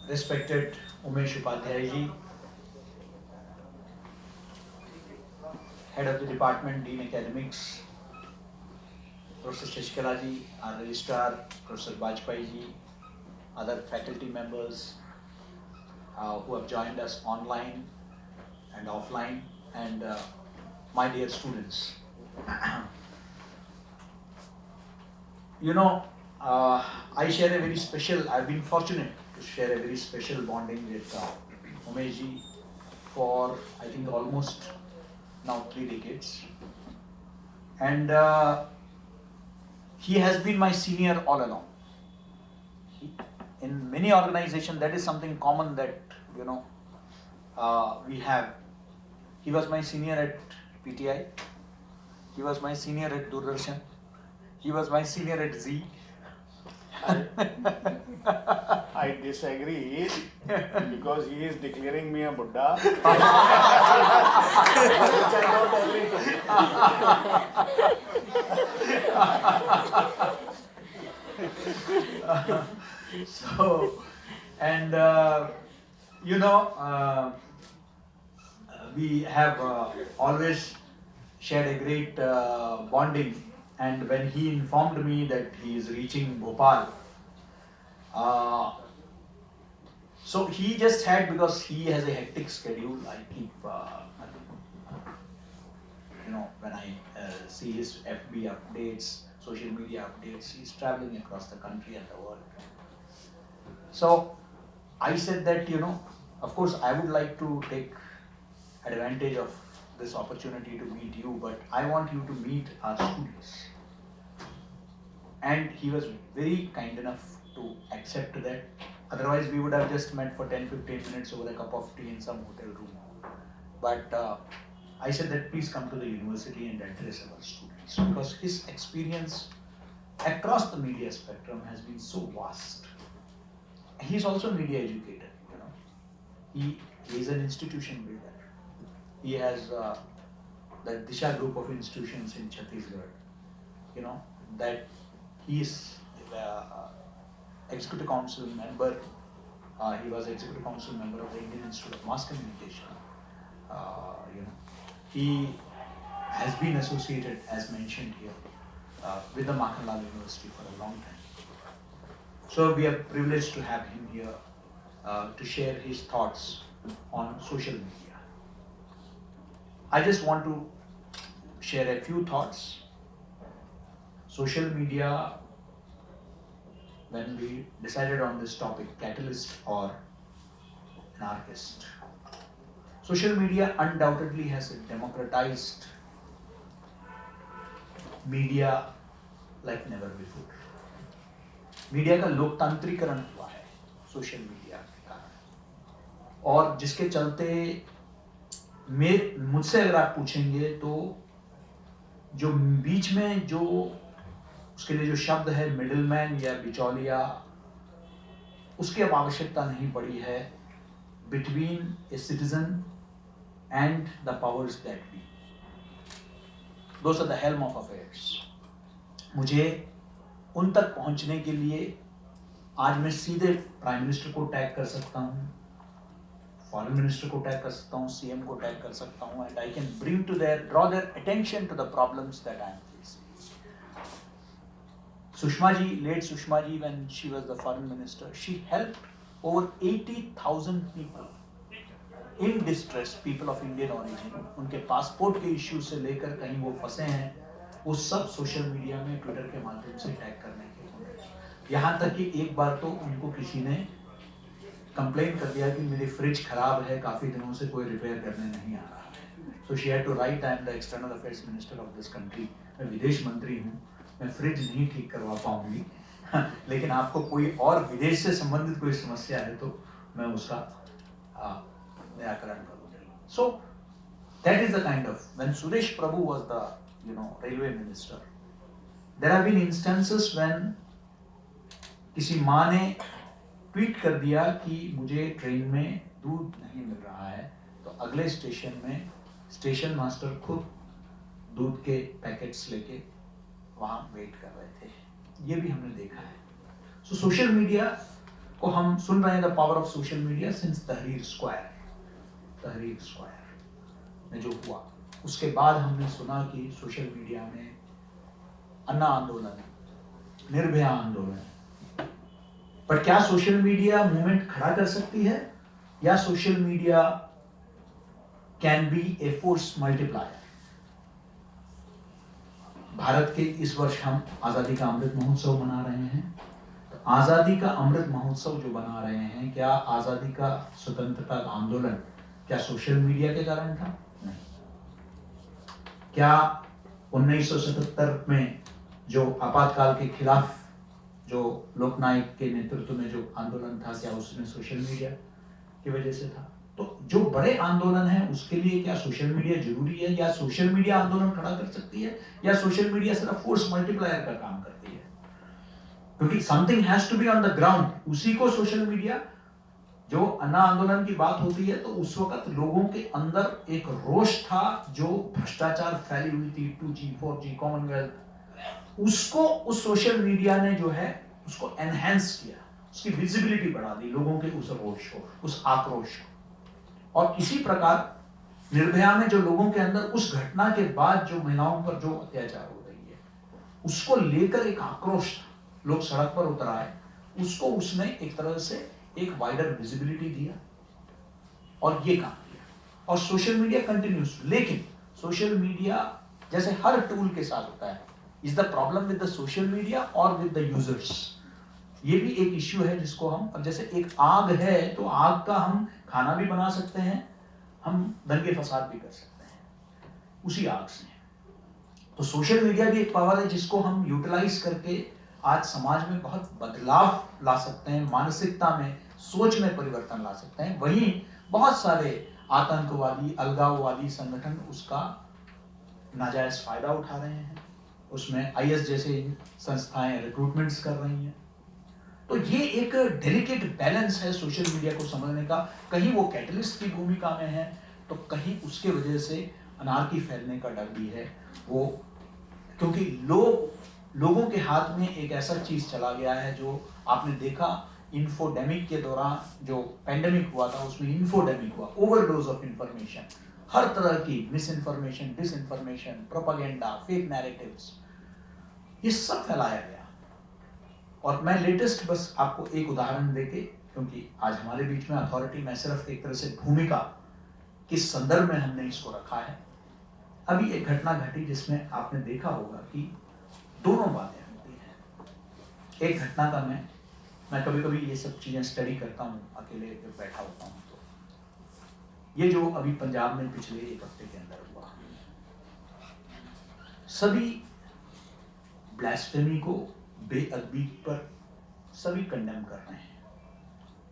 Respected Umesh Upadhyay ji, Head of the Department, Dean Academics, Professor Shashikala ji, our Registrar, Professor Bajpai ji, other faculty members who have joined us online and offline, and my dear students. You know, I share a very special, I've been fortunate to share a very special bonding with Umesh ji for I think almost now 3 decades. And he has been my senior all along. In many organizations, that is something common that, you know, we have. He was my senior at PTI. He was my senior at Doordarshan. He was my senior at Z. I disagree because he is declaring me a Buddha. Which I don't agree to. So, and you know, we have always shared a great bonding. And when he informed me that he is reaching Bhopal, so he just had, because he has a hectic schedule, I keep, you know, when I see his FB updates, social media updates, he's traveling across the country and the world. So I said that, you know, of course I would like to take advantage of this opportunity to meet you, but I want you to meet our students. And he was very kind enough to accept that. Otherwise we would have just met for 10-15 minutes over a cup of tea in some hotel room. But I said that please come to the university and address our students, because his experience across the media spectrum has been so vast. He's also a media educator, you know. He is an institution builder. He has the Disha group of institutions in Chhattisgarh, you know, that he is executive council member. He was executive council member of the Indian Institute of Mass Communication. You know, he has been associated, as mentioned here, with the Makhanlal University for a long time. So we are privileged to have him here to share his thoughts on social media. I just want to share a few thoughts. Social media, when we decided on this topic, catalyst or anarchist. Social media undoubtedly has democratized media like never before. Media का लोकतांत्रिकरण हुआ है social media के कारण, और जिसके चलते मुझसे अगर आप पूछेंगे तो जो बीच में जो उसके लिए जो शब्द है मिडलमैन या बिचौलिया, उसकी अब आवश्यकता नहीं पड़ी है between a citizen and the powers that be. Those are the helm of affairs. मुझे उन तक पहुंचने के लिए आज मैं सीधे प्राइम मिनिस्टर को टैग कर सकता हूं, फॉरेन मिनिस्टर को टैग कर सकता हूं, सीएम को टैग कर सकता हूं, and I can bring to draw their attention to the problems that I am facing. Sushma ji, late Sushma ji, when she was the foreign minister, she helped over 80,000 people in distress, people of Indian origin. उनके passport के issue से लेकर कहीं वो फंसे हैं, वो सब सोशल मीडिया में ट्विटर के माध्यम से टैग करने के होंगे. यहाँ तक कि एक बार तो उनको किसी ने कंप्लेन कर दिया कि मेरी फ्रिज खराब है, काफ़ी दिनों से कोई रिपेयर करने नहीं आ रहा है. So she had to write, I am the external affairs minister of this country, मैं विदेश मंत्री हूँ, मैं फ्रिज नहीं ठीक करवा पाऊंगी, लेकिन आपको कोई और विदेश से संबंधित कोई समस्या है तो मैं उसका निराकरण करूँगी. So that is the kind of, when Suresh Prabhu was the railway minister, there have been instances when किसी माँ ने ट्वीट कर दिया कि मुझे ट्रेन में दूध नहीं मिल रहा है, तो अगले स्टेशन में स्टेशन मास्टर खुद दूध के पैकेट्स लेके वहाँ वेट कर रहे थे. ये भी हमने देखा है. सो सोशल मीडिया को हम सुन रहे हैं, the power of social media since तहरीर स्क्वायर में जो हुआ, उसके बाद हमने सुना कि सोशल मीडिया में अन्ना आंदोलन, निर्भया आंदोलन, पर क्या सोशल मीडिया मूवमेंट खड़ा कर सकती है, या social media can be a force multiplier? Bharat के इस वर्ष हम आजादी का अमृत महोत्सव मना रहे हैं, तो आजादी का अमृत महोत्सव जो बना रहे हैं, क्या आजादी का स्वतंत्रता का आंदोलन क्या सोशल मीडिया के कारण था? नहीं। क्या 1977 में जो आपातकाल के खिलाफ जो लोकनायक के नेतृत्व में जो आंदोलन था, क्या उसमें सोशल मीडिया की वजह से था? तो जो बड़े आंदोलन है उसके लिए क्या सोशल मीडिया जरूरी है, या सोशल मीडिया आंदोलन खड़ा कर सकती है, या सोशल मीडिया सिर्फ फोर्स मल्टीप्लायर का काम करती है? क्योंकि something has to be on the ground, उसी को सोशल मीडिया, जो अन्ना आंदोलन की बात होती है तो उस वक्त लोगों के अंदर एक रोष था, जो भ्रष्टाचार फैली हुई थी, 2G 4G कॉमनवेल्थ, उसको उस सोशल मीडिया ने जो है उसको एनहेंस किया, उसकी विजिबिलिटी बढ़ा दी, लोगों के उस रोष को, उस आक्रोश को। और इसी प्रकार निर्भया में जो लोगों के अंदर उस घटना के बाद जो महिलाओं पर जो अत्याचार हो रही है उसको लेकर एक आक्रोश था, लोग सड़क पर उतर आए, उसको उसने एक तरह से एक वाइडर विजिबिलिटी दिया और ये काम किया। और सोशल मीडिया कंटिन्यूस, लेकिन सोशल मीडिया जैसे हर टूल के साथ होता है, is the problem with the social media और विद द यूजर्स? ये भी एक इश्यू है जिसको हम, अब जैसे एक आग है तो आग का हम खाना भी बना सकते हैं, हम दंगे फसाद भी कर सकते हैं उसी आग से। तो सोशल मीडिया भी एक पावर है जिसको हम यूटिलाइज करके आज समाज में बहुत बदलाव ला सकते हैं, मानसिकता में, सोच में परिवर्तन ला सकते हैं। वहीं बहुत सारे आतंकवादी, अलगाववादी संगठन उसका नाजायज फायदा उठा रहे हैं, उसमें IS जैसे संस्थाएं रिक्रूटमेंट्स कर रही हैं। तो ये एक डेलिकेट बैलेंस है सोशल मीडिया को समझने का, कहीं वो कैटलिस्ट की भूमिका में है तो कहीं उसके वजह से अनार्की फैलने का डर भी है। वो क्योंकि लोगों के हाथ में एक ऐसा चीज चला गया है, जो आपने देखा इन्फोडेमिक के दौरान जो पेंडेमिक हुआ था उसमें इन्फोडेमिक हुआ, ओवरडोज ऑफ इंफॉर्मेशन, हर तरह की miss information, disinformation, propaganda, fake narratives, ये सब फैलाया गया। और मैं लेटेस्ट बस आपको एक उदाहरण देके, क्योंकि आज हमारे बीच में अथॉरिटी, मैं सिर्फ एक तरह से भूमिका किस संदर्भ में हमने इसको रखा है। अभी एक घटना घटी जिसमें आपने देखा होगा कि दोनों बातें होती हैं। एक घटना का मैं कभी कभी ये सब चीजें स्टडी करता हूँ, अकेले बैठा होता हूँ, तो ये जो अभी पंजाब में पिछले एक हफ्ते के अंदर हुआ, सभी ब्लास्फेमी को, बेअदबी पर सभी कंडेम कर रहे हैं,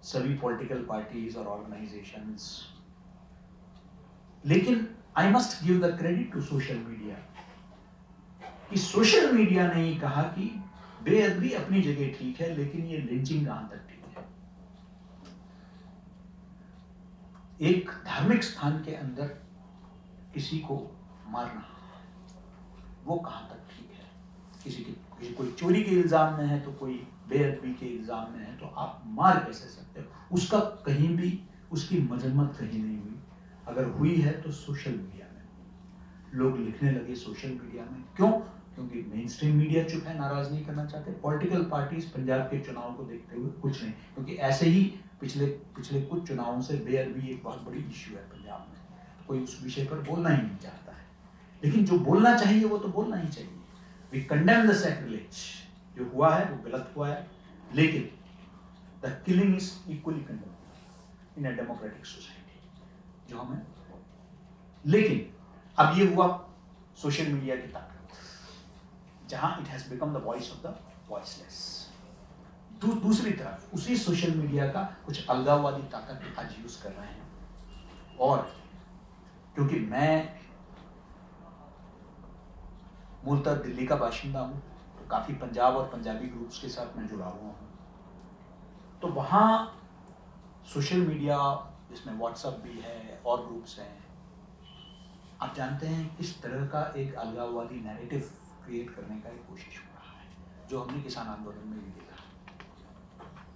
सभी पॉलिटिकल पार्टीज और ऑर्गेनाइजेशंस। लेकिन I must give the credit to social media कि सोशल मीडिया ने ही कहा कि बेअदबी अपनी जगह ठीक है, लेकिन ये लिंचिंग कहां तक ठीक है? एक धार्मिक स्थान के अंदर किसी को मारना, वो कहां तक ठीक है? किसी कोई चोरी के इल्जाम में है तो कोई बेअदबी के इल्जाम में है, तो आप मार कैसे सकते हो? उसका कहीं भी उसकी मजम्मत कहीं नहीं हुई। अगर हुई है तो सोशल मीडिया में। लोग लिखने लगे सोशल मीडिया में, क्यों? क्योंकि मेन स्ट्रीम मीडिया चुप है, नाराज नहीं करना चाहते। पॉलिटिकल पार्टीज पंजाब के चुनाव को देखते हुए कुछ नहीं, क्योंकि ऐसे ही पिछले कुछ चुनावों से बेअदबी एक बहुत बड़ी इश्यू है पंजाब में, कोई उस विषय पर बोलना ही नहीं चाहता है। लेकिन जो बोलना चाहिए वो तो बोलना ही चाहिए। वी कंडेम द सैक्रिलेज, जो हुआ है वो गलत हुआ है, लेकिन the killing is equally condemned in a democratic society, जो हमें। लेकिन अब ये हुआ सोशल मीडिया की ताकत, जहां it has become the voice of the voiceless. दूसरी तरफ उसी सोशल मीडिया का कुछ अलगाववादी ताकत आज यूज कर रहे हैं। और क्योंकि मैं मूलतः दिल्ली का बाशिंदा हूं, तो काफी पंजाब और पंजाबी ग्रुप्स के साथ मैं जुड़ा हुआ हूं, तो वहां सोशल मीडिया, जिसमें व्हाट्सएप भी है और ग्रुप्स हैं, आप जानते हैं किस तरह का एक अलगाववादी नैरेटिव क्रिएट करने का एक कोशिश हो रहा है, जो हमने किसान आंदोलन में भी देखा।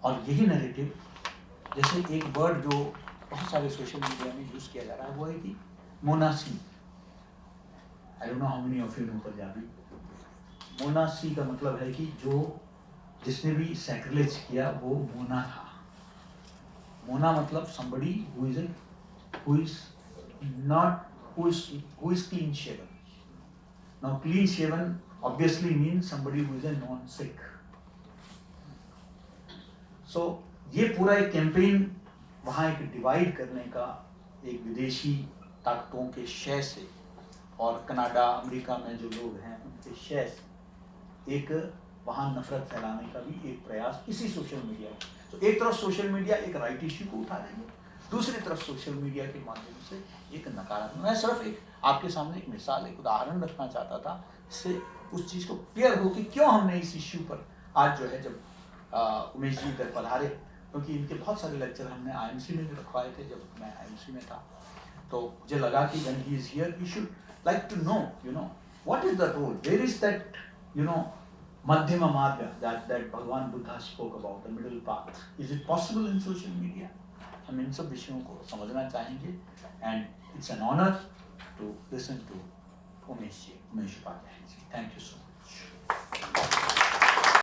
और यही नैरेटिव, जैसे एक वर्ड जो बहुत सारे सोशल मीडिया में यूज किया जा रहा है वो है कि मोनासी। I don't know how many of you know Punjabi. मोनासी का मतलब है कि जो जिसने भी सैक्रिलेज किया वो मोना था। मोना मतलब somebody who is not who is clean shaven. Now clean shaven obviously means somebody who is a non sick. So ये पूरा एक कैंपेन वहाँ एक डिवाइड करने का एक विदेशी ताकतों के शय से और कनाडा अमेरिका में जो लोग हैं उनके शय से एक वहाँ नफरत फैलाने का भी एक प्रयास इसी सोशल मीडिया में। तो एक तरफ सोशल मीडिया एक राइट इश्यू को उठा रही है, दूसरी तरफ सोशल मीडिया के माध्यम से एक नकारात्मक। मैं सिर्फ एक आपके सामने एक मिसाल, एक उदाहरण रखना चाहता था, इससे उस चीज़ को क्लियर हो कि क्यों हमने इस इश्यू पर आज जो है जब उमेश जी इधर पधारे, क्योंकि इनके बहुत सारे लेक्चर हमने IMC में भी रखवाए थे जब मैं IMC में था। तो मुझे लगा कि when he is here we should like to know, you know, what is the role, where is that, you know, Madhyama Marga that Bhagwan Buddha spoke about, the middle path. Is it possible in social media? हम इन सब विषयों को समझना चाहेंगे and it's an honor to listen to Umesh Upadhyay ji. Thank you so much.